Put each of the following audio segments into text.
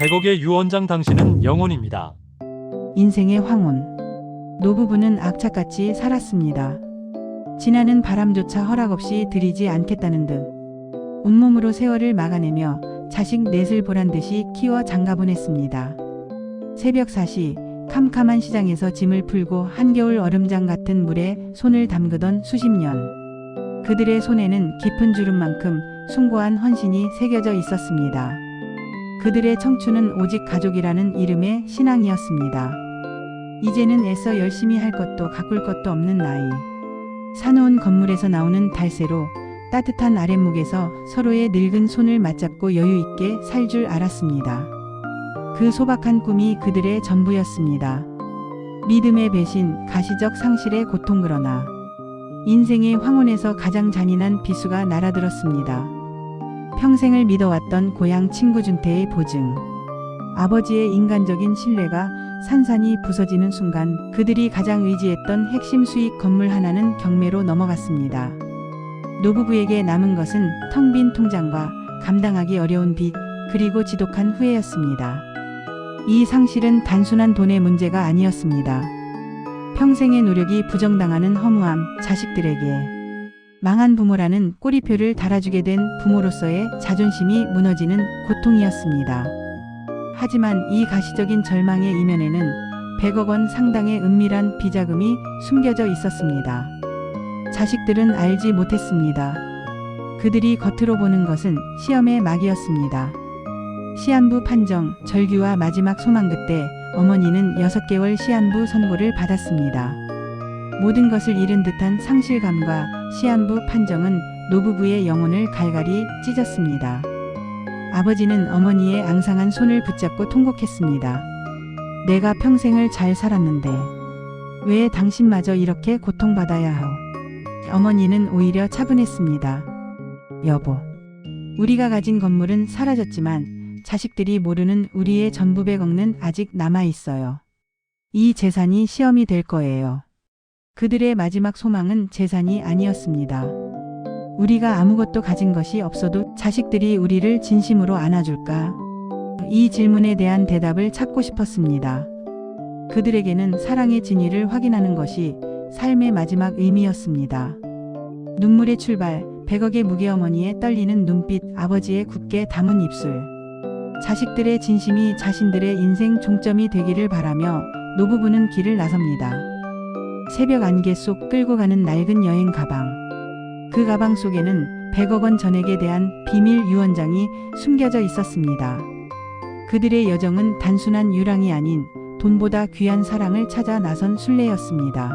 100억의 유언장 당신은 영혼입니다. 인생의 황혼. 노부부는 악착같이 살았습니다. 지나는 바람조차 허락 없이 들이지 않겠다는 듯 온몸으로 세월을 막아내며 자식 넷을 보란듯이 키워 장가보냈습니다. 새벽 4시 캄캄한 시장에서 짐을 풀고 한겨울 얼음장 같은 물에 손을 담그던 수십 년. 그들의 손에는 깊은 주름만큼 숭고한 헌신이 새겨져 있었습니다. 그들의 청춘은 오직 가족이라는 이름의 신앙이었습니다. 이제는 애써 열심히 할 것도 가꿀 것도 없는 나이. 사놓은 건물에서 나오는 달새로 따뜻한 아랫목에서 서로의 늙은 손을 맞잡고 여유 있게 살 줄 알았습니다. 그 소박한 꿈이 그들의 전부였습니다. 믿음의 배신, 가시적 상실의 고통. 그러나 인생의 황혼에서 가장 잔인한 비수가 날아들었습니다. 평생을 믿어왔던 고향 친구 준태의 보증. 아버지의 인간적인 신뢰가 산산이 부서지는 순간 그들이 가장 의지했던 핵심 수익 건물 하나는 경매로 넘어갔습니다. 노부부에게 남은 것은 텅 빈 통장과 감당하기 어려운 빚, 그리고 지독한 후회였습니다. 이 상실은 단순한 돈의 문제가 아니었습니다. 평생의 노력이 부정당하는 허무함, 자식들에게 망한 부모라는 꼬리표를 달아주게 된 부모로서의 자존심이 무너지는 고통이었습니다. 하지만 이 가시적인 절망의 이면에는 100억 원 상당의 은밀한 비자금이 숨겨져 있었습니다. 자식들은 알지 못했습니다. 그들이 겉으로 보는 것은 시험의 막이었습니다. 시한부 판정, 절규와 마지막 소망. 그때 어머니는 6개월 시한부 선고를 받았습니다. 모든 것을 잃은 듯한 상실감과 시한부 판정은 노부부의 영혼을 갈갈이 찢었습니다. 아버지는 어머니의 앙상한 손을 붙잡고 통곡했습니다. 내가 평생을 잘 살았는데 왜 당신마저 이렇게 고통받아야 하오? 어머니는 오히려 차분했습니다. 여보, 우리가 가진 건물은 사라졌지만 자식들이 모르는 우리의 전부 100억은 아직 남아있어요. 이 재산이 시험이 될 거예요. 그들의 마지막 소망은 재산이 아니었습니다. 우리가 아무것도 가진 것이 없어도 자식들이 우리를 진심으로 안아줄까? 이 질문에 대한 대답을 찾고 싶었습니다. 그들에게는 사랑의 진위를 확인하는 것이 삶의 마지막 의미였습니다. 눈물의 출발, 100억의 무게, 어머니의 떨리는 눈빛, 아버지의 굳게 담은 입술. 자식들의 진심이 자신들의 인생 종점이 되기를 바라며 노부부는 길을 나섭니다. 새벽 안개 속 끌고 가는 낡은 여행 가방. 그 가방 속에는 100억 원 전액에 대한 비밀 유언장이 숨겨져 있었습니다. 그들의 여정은 단순한 유랑이 아닌 돈보다 귀한 사랑을 찾아 나선 순례였습니다.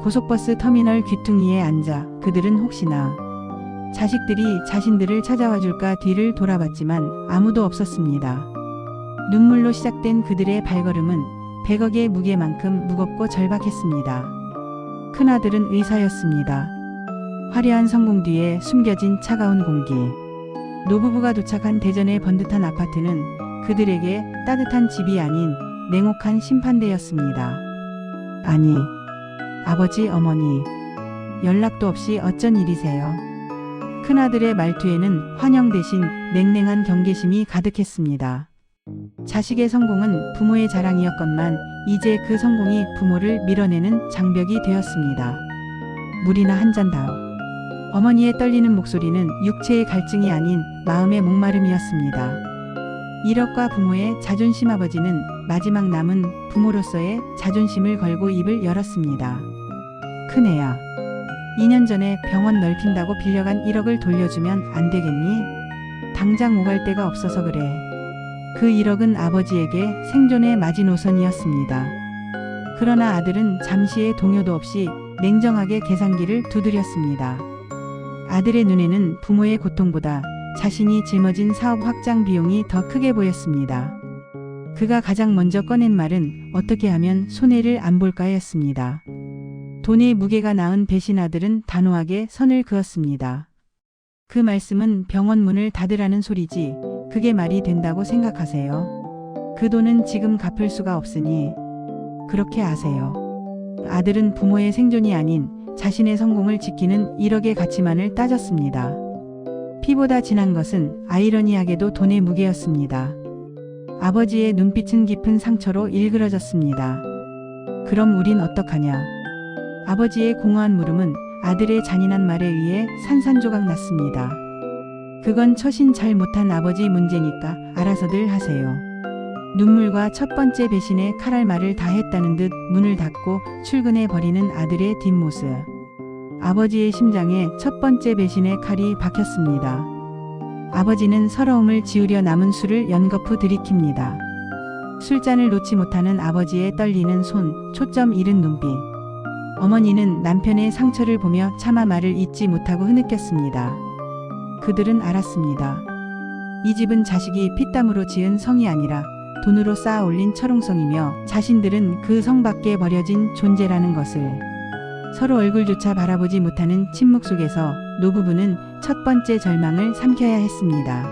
고속버스 터미널 귀퉁이에 앉아 그들은 혹시나 자식들이 자신들을 찾아와 줄까 뒤를 돌아봤지만 아무도 없었습니다. 눈물로 시작된 그들의 발걸음은 100억의 무게만큼 무겁고 절박했습니다. 큰아들은 의사였습니다. 화려한 성공 뒤에 숨겨진 차가운 공기. 노부부가 도착한 대전의 번듯한 아파트는 그들에게 따뜻한 집이 아닌 냉혹한 심판대였습니다. 아니, 아버지, 어머니, 연락도 없이 어쩐 일이세요? 큰아들의 말투에는 환영 대신 냉랭한 경계심이 가득했습니다. 자식의 성공은 부모의 자랑이었건만 이제 그 성공이 부모를 밀어내는 장벽이 되었습니다. 물이나 한 잔 다오. 어머니의 떨리는 목소리는 육체의 갈증이 아닌 마음의 목마름이었습니다. 일억과 부모의 자존심. 아버지는 마지막 남은 부모로서의 자존심을 걸고 입을 열었습니다. 큰애야, 2년 전에 병원 넓힌다고 빌려간 1억을 돌려주면 안 되겠니? 당장 오갈 데가 없어서 그래. 그 1억은 아버지에게 생존의 마지노선이었습니다. 그러나 아들은 잠시의 동요도 없이 냉정하게 계산기를 두드렸습니다. 아들의 눈에는 부모의 고통보다 자신이 짊어진 사업 확장 비용이 더 크게 보였습니다. 그가 가장 먼저 꺼낸 말은 어떻게 하면 손해를 안 볼까였습니다. 돈의 무게가 낳은 배신. 아들은 단호하게 선을 그었습니다. 그 말씀은 병원 문을 닫으라는 소리지 그게 말이 된다고 생각하세요? 그 돈은 지금 갚을 수가 없으니 그렇게 아세요. 아들은 부모의 생존이 아닌 자신의 성공을 지키는 1억의 가치만을 따졌습니다. 피보다 진한 것은 아이러니하게도 돈의 무게였습니다. 아버지의 눈빛은 깊은 상처로 일그러졌습니다. 그럼 우린 어떡하냐? 아버지의 공허한 물음은 아들의 잔인한 말에 의해 산산조각 났습니다. 그건 처신 잘 못한 아버지 문제니까 알아서들 하세요. 눈물과 첫 번째 배신의 칼할 말을 다 했다는 듯 문을 닫고 출근해 버리는 아들의 뒷모습. 아버지의 심장에 첫 번째 배신의 칼이 박혔습니다. 아버지는 서러움을 지우려 남은 술을 연거푸 들이킵니다. 술잔을 놓지 못하는 아버지의 떨리는 손, 초점 잃은 눈빛. 어머니는 남편의 상처를 보며 차마 말을 잇지 못하고 흐느꼈습니다. 그들은 알았습니다. 이 집은 자식이 피땀으로 지은 성이 아니라 돈으로 쌓아 올린 철옹성이며 자신들은 그 성 밖에 버려진 존재라는 것을. 서로 얼굴조차 바라보지 못하는 침묵 속에서 노부부는 첫 번째 절망을 삼켜야 했습니다.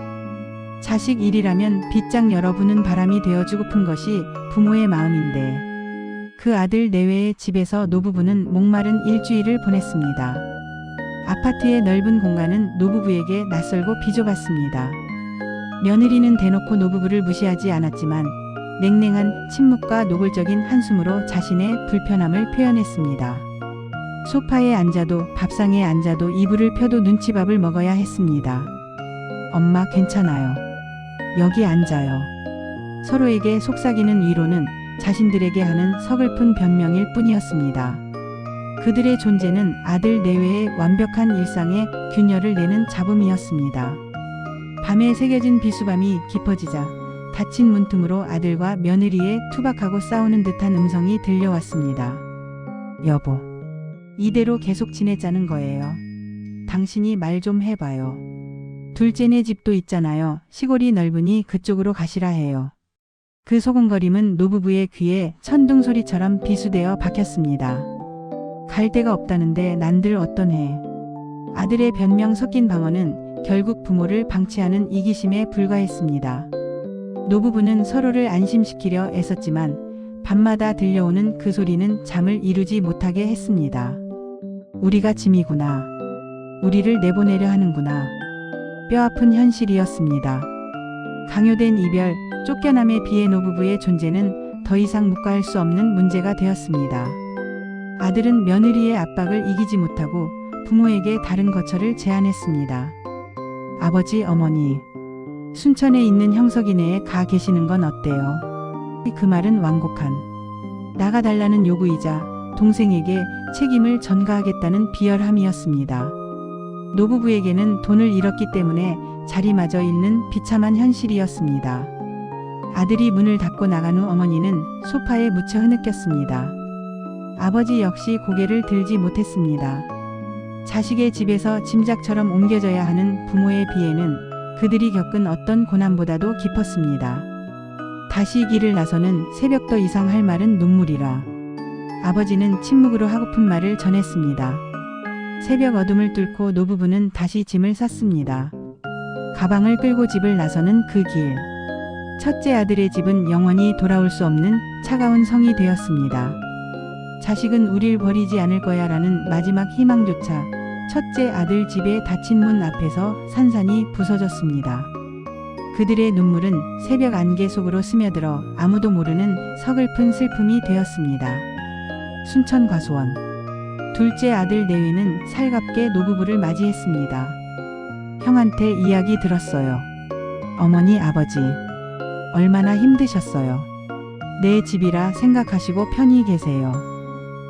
자식 일이라면 빗장 열어 부는 바람이 되어주고픈 것이 부모의 마음인데 그 아들 내외의 집에서 노부부는 목마른 일주일을 보냈습니다. 아파트의 넓은 공간은 노부부에게 낯설고 비좁았습니다. 며느리는 대놓고 노부부를 무시하지 않았지만 냉랭한 침묵과 노골적인 한숨으로 자신의 불편함을 표현했습니다. 소파에 앉아도 밥상에 앉아도 이불을 펴도 눈치밥을 먹어야 했습니다. 엄마 괜찮아요. 여기 앉아요. 서로에게 속삭이는 위로는 자신들에게 하는 서글픈 변명일 뿐이었습니다. 그들의 존재는 아들 내외의 완벽한 일상에 균열을 내는 잡음이었습니다. 밤에 새겨진 비수밤이 깊어지자 닫힌 문틈으로 아들과 며느리의 투박하고 싸우는 듯한 음성이 들려왔습니다. 여보, 이대로 계속 지내자는 거예요. 당신이 말 좀 해봐요. 둘째네 집도 있잖아요. 시골이 넓으니 그쪽으로 가시라 해요. 그 소곤거림은 노부부의 귀에 천둥 소리처럼 비수되어 박혔습니다. 갈 데가 없다는데 난들 어떠해. 아들의 변명 섞인 방언은 결국 부모를 방치하는 이기심에 불과했습니다. 노부부는 서로를 안심시키려 애썼지만 밤마다 들려오는 그 소리는 잠을 이루지 못하게 했습니다. 우리가 짐이구나. 우리를 내보내려 하는구나. 뼈아픈 현실이었습니다. 강요된 이별, 쫓겨남에 비해 노부부의 존재는 더 이상 묵과할 수 없는 문제가 되었습니다. 아들은 며느리의 압박을 이기지 못하고 부모에게 다른 거처를 제안했습니다. 아버지, 어머니, 순천에 있는 형석이네에 가 계시는 건 어때요? 그 말은 완곡한 나가달라는 요구이자 동생에게 책임을 전가하겠다는 비열함이었습니다. 노부부에게는 돈을 잃었기 때문에 자리마저 잃는 비참한 현실이었습니다. 아들이 문을 닫고 나간 후 어머니는 소파에 묻혀 흐느꼈습니다. 아버지 역시 고개를 들지 못했습니다. 자식의 집에서 짐작처럼 옮겨져야 하는 부모의 비애는 그들이 겪은 어떤 고난보다도 깊었습니다. 다시 길을 나서는 새벽더 이상 할 말은 눈물이라. 아버지는 침묵으로 하고픈 말을 전했습니다. 새벽 어둠을 뚫고 노부부는 다시 짐을 쌌습니다. 가방을 끌고 집을 나서는 그 길. 첫째 아들의 집은 영원히 돌아올 수 없는 차가운 성이 되었습니다. 자식은 우릴 버리지 않을 거야 라는 마지막 희망조차 첫째 아들 집의 닫힌 문 앞에서 산산이 부서졌습니다. 그들의 눈물은 새벽 안개 속으로 스며들어 아무도 모르는 서글픈 슬픔이 되었습니다. 순천 과수원. 둘째 아들 내외는 살갑게 노부부를 맞이했습니다. 형한테 이야기 들었어요. 어머니, 아버지. 얼마나 힘드셨어요. 내 집이라 생각하시고 편히 계세요.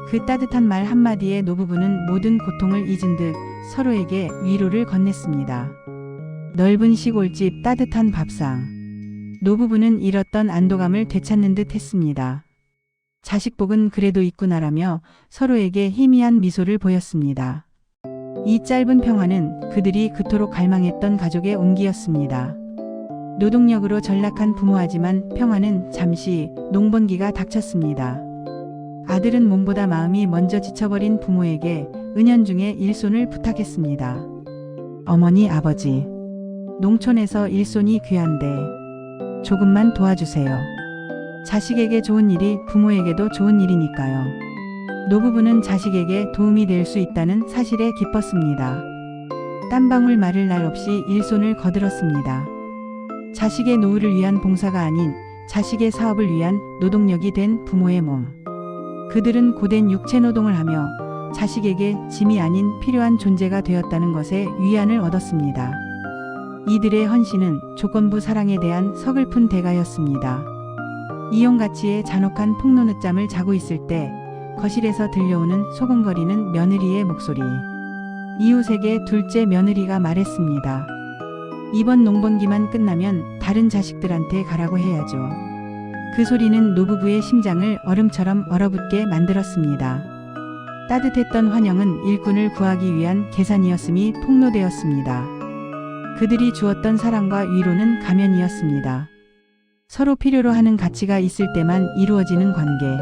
그 따뜻한 말 한마디에 노부부는 모든 고통을 잊은 듯 서로에게 위로를 건넸습니다. 넓은 시골집, 따뜻한 밥상. 노부부는 잃었던 안도감을 되찾는 듯 했습니다. 자식복은 그래도 있구나라며 서로에게 희미한 미소를 보였습니다. 이 짧은 평화는 그들이 그토록 갈망했던 가족의 온기였습니다. 노동력으로 전락한 부모하지만 평화는 잠시 농번기가 닥쳤습니다. 아들은 몸보다 마음이 먼저 지쳐버린 부모에게 은연중에 일손을 부탁했습니다. 어머니, 아버지. 농촌에서 일손이 귀한데 조금만 도와주세요. 자식에게 좋은 일이 부모에게도 좋은 일이니까요. 노부부는 자식에게 도움이 될 수 있다는 사실에 기뻤습니다. 땀방울 마를 날 없이 일손을 거들었습니다. 자식의 노후를 위한 봉사가 아닌 자식의 사업을 위한 노동력이 된 부모의 몸. 그들은 고된 육체 노동을 하며 자식에게 짐이 아닌 필요한 존재가 되었다는 것에 위안을 얻었습니다. 이들의 헌신은 조건부 사랑에 대한 서글픈 대가였습니다. 이용가치의 잔혹한 폭로늦잠을 자고 있을 때 거실에서 들려오는 소곤거리는 며느리의 목소리. 이웃에게 둘째 며느리가 말했습니다. 이번 농번기만 끝나면 다른 자식들한테 가라고 해야죠. 그 소리는 노부부의 심장을 얼음처럼 얼어붙게 만들었습니다. 따뜻했던 환영은 일꾼을 구하기 위한 계산이었음이 폭로되었습니다. 그들이 주었던 사랑과 위로는 가면이었습니다. 서로 필요로 하는 가치가 있을 때만 이루어지는 관계.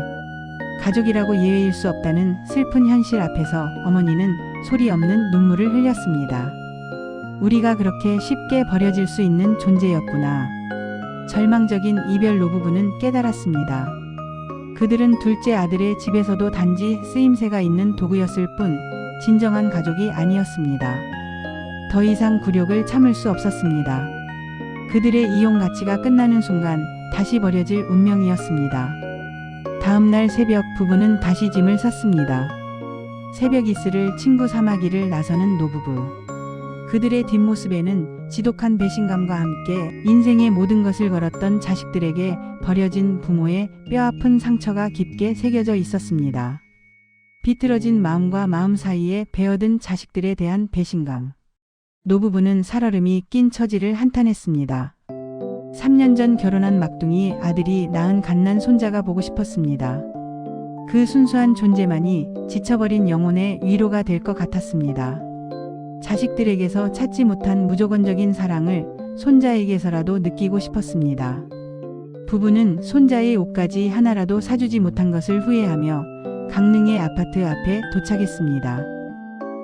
가족이라고 예외일 수 없다는 슬픈 현실 앞에서 어머니는 소리 없는 눈물을 흘렸습니다. 우리가 그렇게 쉽게 버려질 수 있는 존재였구나. 절망적인 이별 노부부는 깨달았습니다. 그들은 둘째 아들의 집에서도 단지 쓰임새가 있는 도구였을 뿐 진정한 가족이 아니었습니다. 더 이상 굴욕을 참을 수 없었습니다. 그들의 이용 가치가 끝나는 순간 다시 버려질 운명이었습니다. 다음 날 새벽 부부는 다시 짐을 쌌습니다. 새벽 이슬을 친구 삼아기를 나서는 노부부. 그들의 뒷모습에는 지독한 배신감과 함께 인생의 모든 것을 걸었던 자식들에게 버려진 부모의 뼈아픈 상처가 깊게 새겨져 있었습니다. 비틀어진 마음과 마음 사이에 베어든 자식들에 대한 배신감. 노부부는 살얼음이 낀 처지를 한탄했습니다. 3년 전 결혼한 막둥이 아들이 낳은 갓난 손자가 보고 싶었습니다. 그 순수한 존재만이 지쳐버린 영혼의 위로가 될 것 같았습니다. 자식들에게서 찾지 못한 무조건적인 사랑을 손자에게서라도 느끼고 싶었습니다. 부부는 손자의 옷가지 하나라도 사주지 못한 것을 후회하며 강릉의 아파트 앞에 도착했습니다.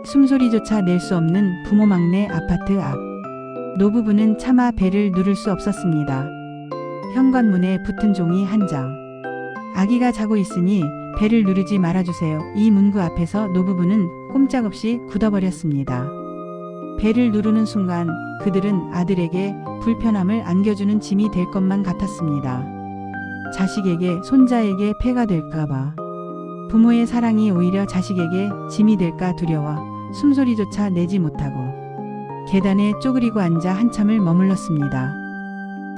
숨소리조차 낼 수 없는 부모 막내 아파트 앞. 노부부는 차마 배를 누를 수 없었습니다. 현관문에 붙은 종이 한 장. 아기가 자고 있으니 배를 누르지 말아주세요. 이 문구 앞에서 노부부는 꼼짝없이 굳어버렸습니다. 배를 누르는 순간 그들은 아들에게 불편함을 안겨주는 짐이 될 것만 같았습니다. 자식에게, 손자에게 폐가 될까봐. 부모의 사랑이 오히려 자식에게 짐이 될까 두려워 숨소리조차 내지 못하고 계단에 쪼그리고 앉아 한참을 머물렀습니다.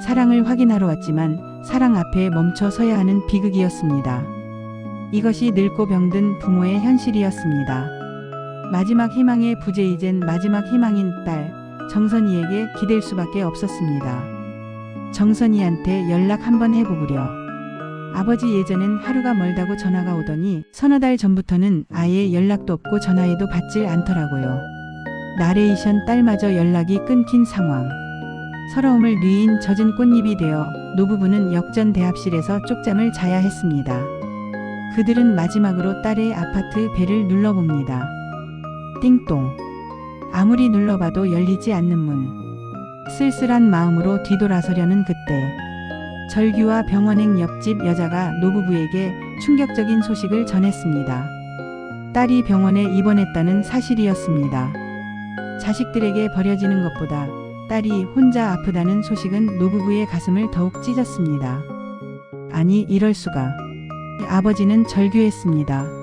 사랑을 확인하러 왔지만 사랑 앞에 멈춰 서야 하는 비극이었습니다. 이것이 늙고 병든 부모의 현실이었습니다. 마지막 희망의 부재이젠 마지막 희망인 딸 정선이에게 기댈 수밖에 없었습니다. 정선이한테 연락 한번 해보구려. 아버지 예전엔 하루가 멀다고 전화가 오더니 서너 달 전부터는 아예 연락도 없고 전화해도 받질 않더라고요. 나레이션 딸마저 연락이 끊긴 상황. 서러움을 뉘인 젖은 꽃잎이 되어 노부부는 역전 대합실에서 쪽잠을 자야 했습니다. 그들은 마지막으로 딸의 아파트 배를 눌러봅니다. 띵동. 아무리 눌러봐도 열리지 않는 문. 쓸쓸한 마음으로 뒤돌아서려는 그때 절규와 병원행 옆집 여자가 노부부에게 충격적인 소식을 전했습니다. 딸이 병원에 입원했다는 사실이었습니다. 자식들에게 버려지는 것보다 딸이 혼자 아프다는 소식은 노부부의 가슴을 더욱 찢었습니다. 아니, 이럴 수가. 아버지는 절규했습니다.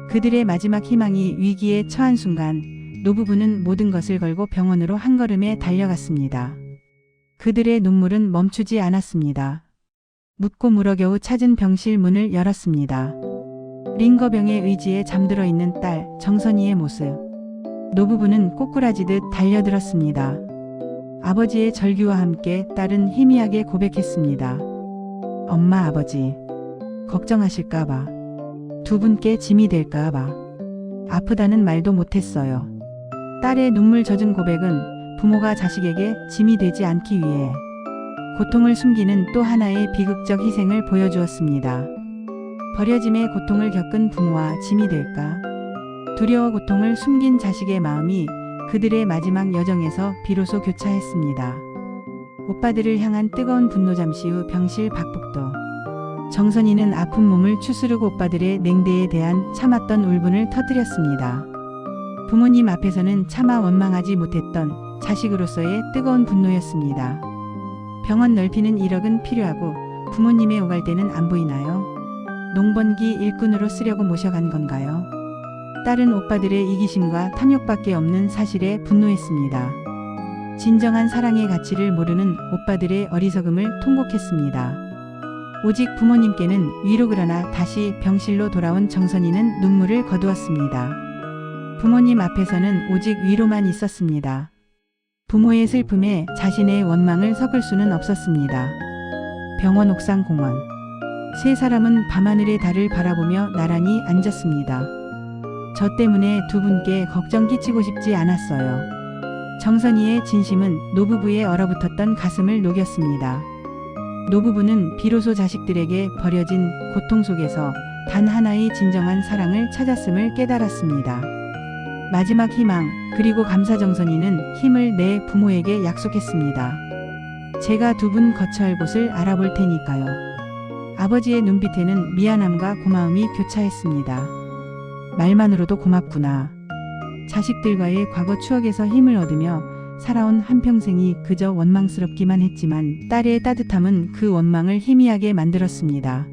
그들의 마지막 희망이 위기에 처한 순간 노부부는 모든 것을 걸고 병원으로 한 걸음에 달려갔습니다. 그들의 눈물은 멈추지 않았습니다. 묻고 물어 겨우 찾은 병실 문을 열었습니다. 링거병의 의지에 잠들어 있는 딸 정선이의 모습. 노부부는 꼬꾸라지듯 달려들었습니다. 아버지의 절규와 함께 딸은 희미하게 고백했습니다. 엄마, 아버지 걱정하실까봐, 두 분께 짐이 될까봐 아프다는 말도 못했어요. 딸의 눈물 젖은 고백은 부모가 자식에게 짐이 되지 않기 위해 고통을 숨기는 또 하나의 비극적 희생을 보여주었습니다. 버려짐의 고통을 겪은 부모와 짐이 될까? 두려워 고통을 숨긴 자식의 마음이 그들의 마지막 여정에서 비로소 교차했습니다. 오빠들을 향한 뜨거운 분노. 잠시 후 병실 박북도. 정선이는 아픈 몸을 추스르고 오빠들의 냉대에 대한 참았던 울분을 터뜨렸습니다. 부모님 앞에서는 차마 원망하지 못했던 자식으로서의 뜨거운 분노였습니다. 병원 넓히는 1억은 필요하고 부모님의 오갈대는 안 보이나요? 농번기 일꾼으로 쓰려고 모셔간 건가요? 딸은 오빠들의 이기심과 탐욕밖에 없는 사실에 분노했습니다. 진정한 사랑의 가치를 모르는 오빠들의 어리석음을 통곡했습니다. 오직 부모님께는 위로 그러나 다시 병실로 돌아온 정선이는 눈물을 거두었습니다. 부모님 앞에서는 오직 위로만 있었습니다. 부모의 슬픔에 자신의 원망을 섞을 수는 없었습니다. 병원 옥상 공원. 세 사람은 밤하늘의 달을 바라보며 나란히 앉았습니다. 저 때문에 두 분께 걱정 끼치고 싶지 않았어요. 정선이의 진심은 노부부의 얼어붙었던 가슴을 녹였습니다. 노부부는 비로소 자식들에게 버려진 고통 속에서 단 하나의 진정한 사랑을 찾았음을 깨달았습니다. 마지막 희망 그리고 감사. 정선이는 힘을 내 부모에게 약속했습니다. 제가 두 분 거처할 곳을 알아볼 테니까요. 아버지의 눈빛에는 미안함과 고마움이 교차했습니다. 말만으로도 고맙구나. 자식들과의 과거 추억에서 힘을 얻으며 살아온 한평생이 그저 원망스럽기만 했지만 딸의 따뜻함은 그 원망을 희미하게 만들었습니다.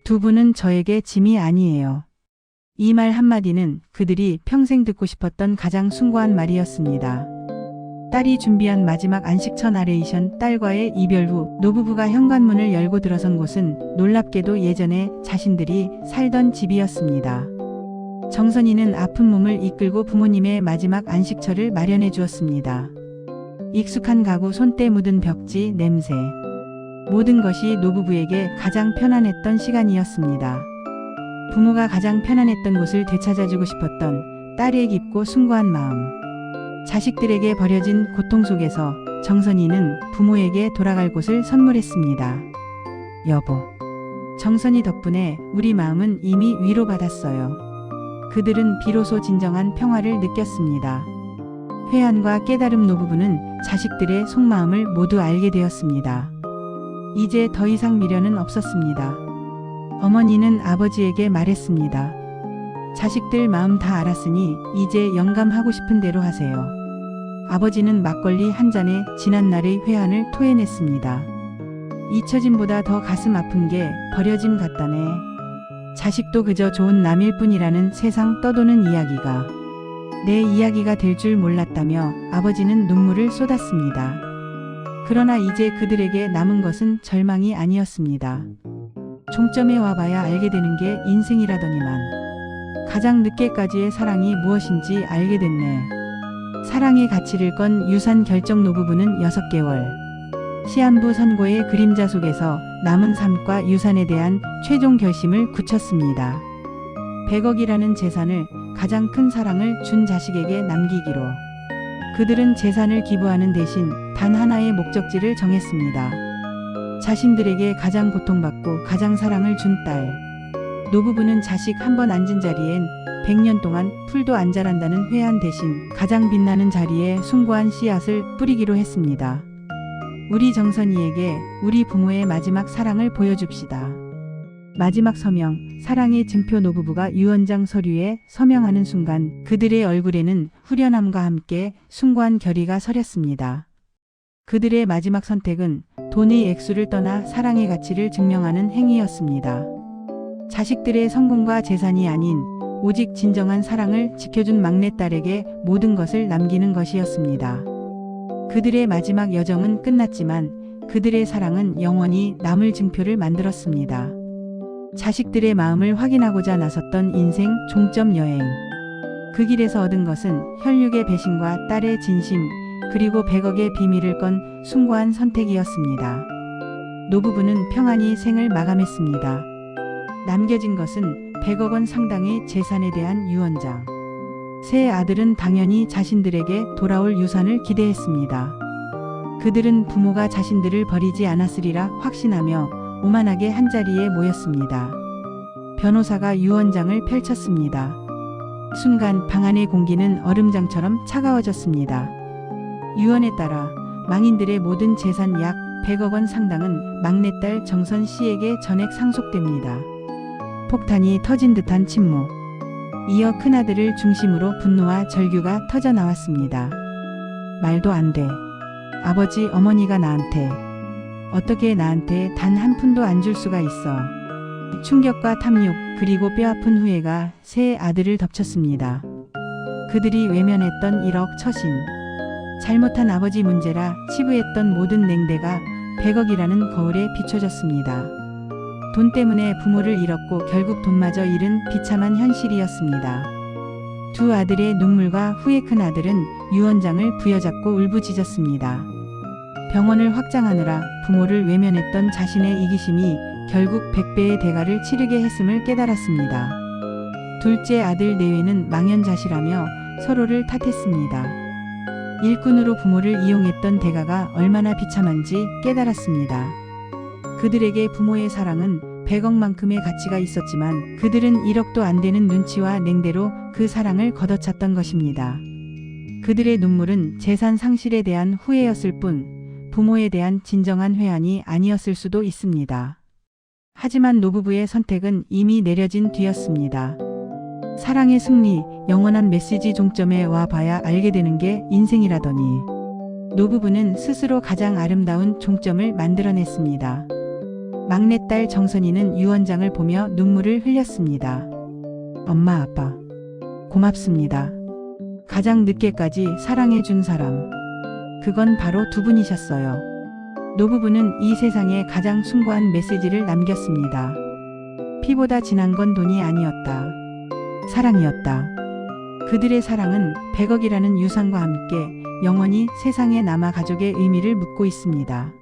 두 분은 저에게 짐이 아니에요. 이 말 한마디는 그들이 평생 듣고 싶었던 가장 숭고한 말이었습니다. 딸이 준비한 마지막 안식처 나레이션. 딸과의 이별 후 노부부가 현관문을 열고 들어선 곳은 놀랍게도 예전에 자신들이 살던 집이었습니다. 정선이는 아픈 몸을 이끌고 부모님의 마지막 안식처를 마련해 주었습니다. 익숙한 가구, 손때 묻은 벽지, 냄새. 모든 것이 노부부에게 가장 편안했던 시간이었습니다. 부모가 가장 편안했던 곳을 되찾아주고 싶었던 딸의 깊고 숭고한 마음. 자식들에게 버려진 고통 속에서 정선이는 부모에게 돌아갈 곳을 선물했습니다. 여보. 정선이 덕분에 우리 마음은 이미 위로받았어요. 그들은 비로소 진정한 평화를 느꼈습니다. 회한과 깨달음. 노부부는 자식들의 속마음을 모두 알게 되었습니다. 이제 더 이상 미련은 없었습니다. 어머니는 아버지에게 말했습니다. 자식들 마음 다 알았으니 이제 영감하고 싶은 대로 하세요. 아버지는 막걸리 한 잔에 지난날의 회한을 토해냈습니다. 잊혀짐보다 더 가슴 아픈 게 버려짐 같다네. 자식도 그저 좋은 남일 뿐이라는 세상 떠도는 이야기가 내 이야기가 될 줄 몰랐다며 아버지는 눈물을 쏟았습니다. 그러나 이제 그들에게 남은 것은 절망이 아니었습니다. 종점에 와봐야 알게 되는 게 인생이라더니만. 가장 늦게까지의 사랑이 무엇인지 알게 됐네. 사랑의 가치를 건 유산 결정. 노부부는 6개월. 시한부 선고의 그림자 속에서 남은 삶과 유산에 대한 최종 결심을 굳혔습니다. 100억이라는 재산을 가장 큰 사랑을 준 자식에게 남기기로. 그들은 재산을 기부하는 대신 단 하나의 목적지를 정했습니다. 자신들에게 가장 고통받고 가장 사랑을 준 딸. 노부부는 자식 한 번 앉은 자리엔 100년 동안 풀도 안 자란다는 회한 대신 가장 빛나는 자리에 숭고한 씨앗을 뿌리기로 했습니다. 우리 정선이에게 우리 부모의 마지막 사랑을 보여줍시다. 마지막 서명, 사랑의 증표. 노부부가 유언장 서류에 서명하는 순간 그들의 얼굴에는 후련함과 함께 숭고한 결의가 서렸습니다. 그들의 마지막 선택은 돈의 액수를 떠나 사랑의 가치를 증명하는 행위였습니다. 자식들의 성공과 재산이 아닌 오직 진정한 사랑을 지켜준 막내딸에게 모든 것을 남기는 것이었습니다. 그들의 마지막 여정은 끝났지만 그들의 사랑은 영원히 남을 증표를 만들었습니다. 자식들의 마음을 확인하고자 나섰던 인생 종점 여행. 그 길에서 얻은 것은 혈육의 배신과 딸의 진심, 그리고 100억의 비밀을 건 숭고한 선택이었습니다. 노부부는 평안히 생을 마감했습니다. 남겨진 것은 100억 원 상당의 재산에 대한 유언장. 세 아들은 당연히 자신들에게 돌아올 유산을 기대했습니다. 그들은 부모가 자신들을 버리지 않았으리라 확신하며 오만하게 한자리에 모였습니다. 변호사가 유언장을 펼쳤습니다. 순간 방 안의 공기는 얼음장처럼 차가워졌습니다. 유언에 따라 망인들의 모든 재산 약 100억 원 상당은 막내딸 정선 씨에게 전액 상속됩니다. 폭탄이 터진 듯한 침묵. 이어 큰아들을 중심으로 분노와 절규가 터져 나왔습니다. 말도 안 돼. 아버지, 어머니가 나한테. 어떻게 나한테 단 한 푼도 안 줄 수가 있어. 충격과 탐욕 그리고 뼈아픈 후회가 세 아들을 덮쳤습니다. 그들이 외면했던 1억 처신. 잘못한 아버지 문제라 치부했던 모든 냉대가 100억이라는 거울에 비춰졌습니다. 돈 때문에 부모를 잃었고 결국 돈마저 잃은 비참한 현실이었습니다. 두 아들의 눈물과 후회 큰 아들은 유언장을 부여잡고 울부짖었습니다. 병원을 확장하느라 부모를 외면했던 자신의 이기심이 결국 100배의 대가를 치르게 했음을 깨달았습니다. 둘째 아들 내외는 망연자실하며 서로를 탓했습니다. 일꾼으로 부모를 이용했던 대가가 얼마나 비참한지 깨달았습니다. 그들에게 부모의 사랑은 100억만큼의 가치가 있었지만 그들은 1억도 안 되는 눈치와 냉대로 그 사랑을 걷어찼던 것입니다. 그들의 눈물은 재산 상실에 대한 후회였을 뿐 부모에 대한 진정한 회한이 아니었을 수도 있습니다. 하지만 노부부의 선택은 이미 내려진 뒤였습니다. 사랑의 승리, 영원한 메시지 종점에 와 봐야 알게 되는 게 인생이라더니 노부부는 스스로 가장 아름다운 종점을 만들어냈습니다. 막내딸 정선이는 유언장을 보며 눈물을 흘렸습니다. 엄마, 아빠, 고맙습니다. 가장 늦게까지 사랑해준 사람. 그건 바로 두 분이셨어요. 노부부는 이 세상에 가장 숭고한 메시지를 남겼습니다. 피보다 진한 건 돈이 아니었다. 사랑이었다. 그들의 사랑은 100억이라는 유산과 함께 영원히 세상에 남아 가족의 의미를 묻고 있습니다.